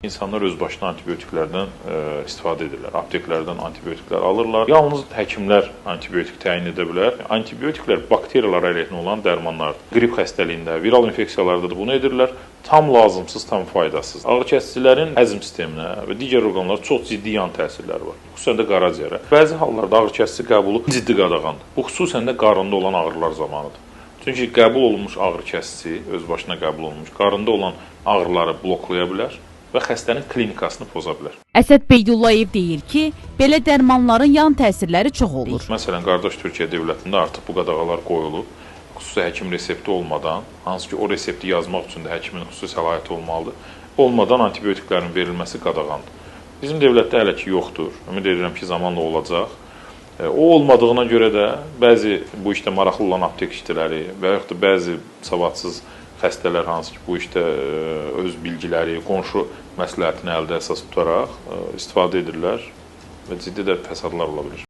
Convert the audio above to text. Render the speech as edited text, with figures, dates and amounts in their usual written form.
İnsanlar öz başına antibiotiklərdən istifadə edirlər. Apteklərdən antibiotiklər alırlar. Yalnız həkimlər antibiotik təyin edə bilər. Antibiotiklər bakteriyalar əleyhinə olan dərmanlardır. Qrip xəstəliyində, viral infeksiyalarda da bunu edirlər. Tam lazımsız, tam faydasız. Ağrıkəsicilərin həzm sisteminə və digər orqanlara çox ciddi yan təsirləri var. Xüsusən də qaraciyərə. Bəzi hallarda ağrıkəsici qəbulu ciddi qadağandır. Bu xüsusən də qarında olan ağrılar zamanıdır. Çünki qəbul olunmuş ağrıkəsici, öz başına qəbul olunmuş, qarında olan ağrıları bloklaya bilər və xəstənin klinikasını poza bilər. Əsəd Beydullayev deyir ki, belə dərmanların yan təsirləri çox olur. Məsələn, qardaş Türkiyə dövlətində artıq bu qadağalar qoyulub. Xüsusi həkim resepti olmadan, hansı ki o resepti yazmaq üçün də həkimin xüsusi səlahiyyəti olmalıdır, olmadan antibiotiklərin verilməsi qadağandır. Bizim dövlətdə hələ ki yoxdur. Ümid edirəm ki, zamanla olacaq. O olmadığına görə də bəzi bu işdə maraqlı olan aptek işçiləri və yaxud da bəzi savadsız xəstələr hansı ki bu işdə öz bilgiləri, qonşu məsləhətini əldə əsas tutaraq istifadə edirlər və ciddi də fəsadlar ola bilir.